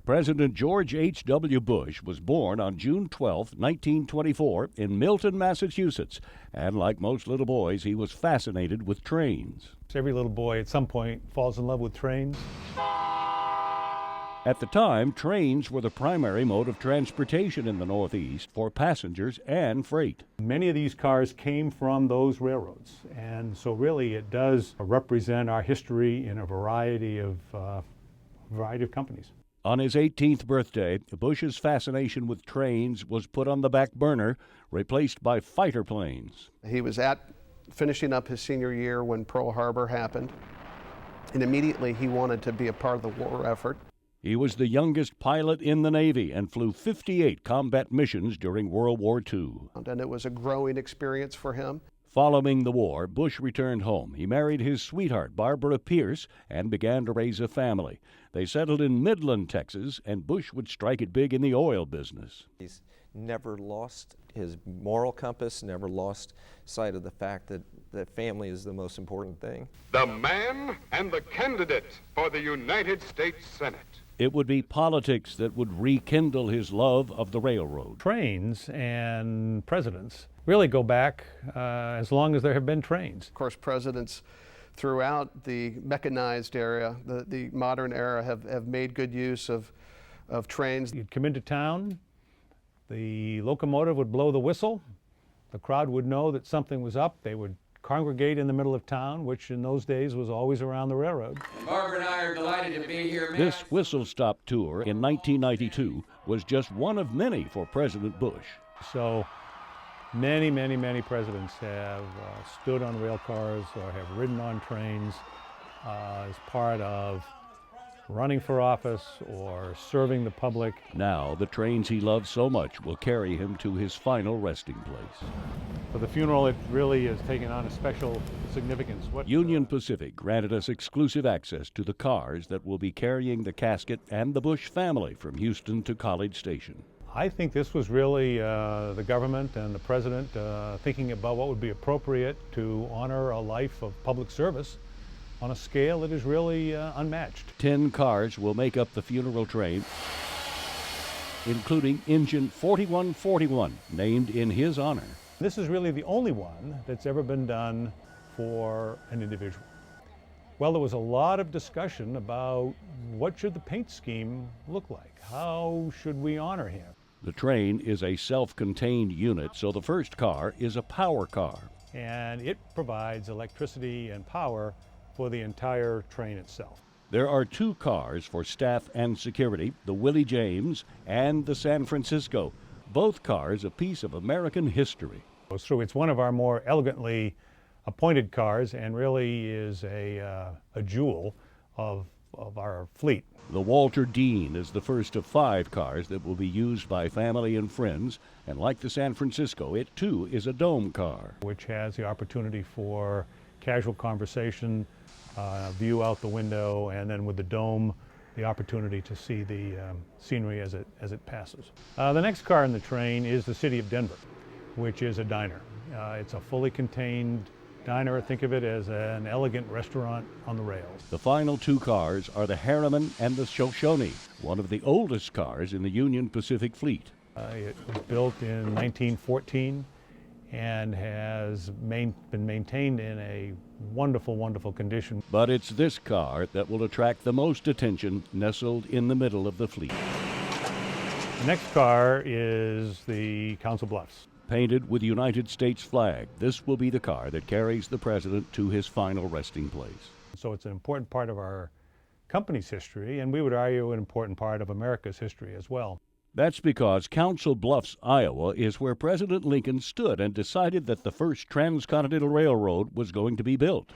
President George H.W. Bush was born on June 12, 1924, in Milton, Massachusetts, and like most little boys, he was fascinated with trains. Every little boy at some point falls in love with trains. At the time, trains were the primary mode of transportation in the Northeast for passengers and freight. Many of these cars came from those railroads, and so really it does represent our history in a variety of companies. On his 18th birthday, Bush's fascination with trains was put on the back burner, replaced by fighter planes. He was finishing up his senior year when Pearl Harbor happened, and immediately he wanted to be a part of the war effort. He was the youngest pilot in the Navy and flew 58 combat missions during World War II. And it was a growing experience for him. Following the war, Bush returned home. He married his sweetheart, Barbara Pierce, and began to raise a family. They settled in Midland, Texas, and Bush would strike it big in the oil business. He's never lost his moral compass, never lost sight of the fact that family is the most important thing. The man and the candidate for the United States Senate. It would be politics that would rekindle his love of the railroad. Trains and presidents really go back as long as there have been trains. Of course, presidents throughout the mechanized era, the modern era, have made good use of trains. You'd come into town, the locomotive would blow the whistle, the crowd would know that something was up, they would congregate in the middle of town, which in those days was always around the railroad. Barbara and I are delighted to be here. This whistle-stop tour in 1992 was just one of many for President Bush. So many, many, many presidents have stood on rail cars or have ridden on trains as part of running for office or serving the public. Now, the trains he loves so much will carry him to his final resting place. For the funeral, it really has taken on a special significance. Union Pacific granted us exclusive access to the cars that will be carrying the casket and the Bush family from Houston to College Station. I think this was really the government and the president thinking about what would be appropriate to honor a life of public service on a scale that is really unmatched. 10 cars will make up the funeral train, including engine 4141, named in his honor. This is really the only one that's ever been done for an individual. Well, there was a lot of discussion about what should the paint scheme look like? How should we honor him? The train is a self-contained unit, so the first car is a power car. And it provides electricity and power for the entire train itself. There are 2 cars for staff and security, the Willie James and the San Francisco. Both cars a piece of American history. So it's one of our more elegantly appointed cars and really is a jewel of our fleet. The Walter Dean is the first of 5 cars that will be used by family and friends, and like the San Francisco, it too is a dome car, which has the opportunity for casual conversation, view out the window, and then with the dome, the opportunity to see the scenery as it passes. The next car in the train is the City of Denver, which is a diner. It's a fully contained diner. Think of it as an elegant restaurant on the rails. The final 2 cars are the Harriman and the Shoshone, one of the oldest cars in the Union Pacific fleet. It was built in 1914 and has been maintained in a wonderful, wonderful condition. But it's this car that will attract the most attention, nestled in the middle of the fleet. The next car is the Council Bluffs. Painted with the United States flag, this will be the car that carries the president to his final resting place. So it's an important part of our company's history, and we would argue an important part of America's history as well. That's because Council Bluffs, Iowa, is where President Lincoln stood and decided that the first transcontinental railroad was going to be built.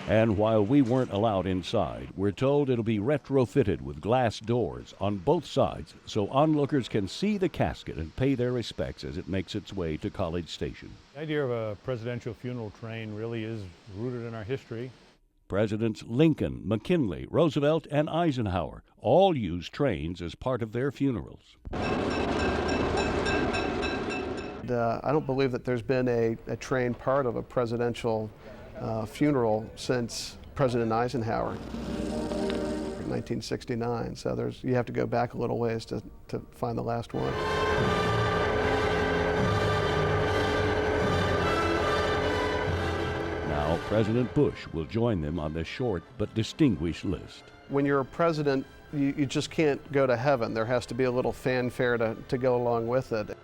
And while we weren't allowed inside, we're told it'll be retrofitted with glass doors on both sides so onlookers can see the casket and pay their respects as it makes its way to College Station. The idea of a presidential funeral train really is rooted in our history. Presidents Lincoln, McKinley, Roosevelt, and Eisenhower all used trains as part of their funerals. I don't believe that there's been a train part of a presidential funeral since President Eisenhower. 1969. So you have to go back a little ways to find the last one. Now, President Bush will join them on this short but distinguished list. When you're a president, you just can't go to heaven. There has to be a little fanfare to go along with it.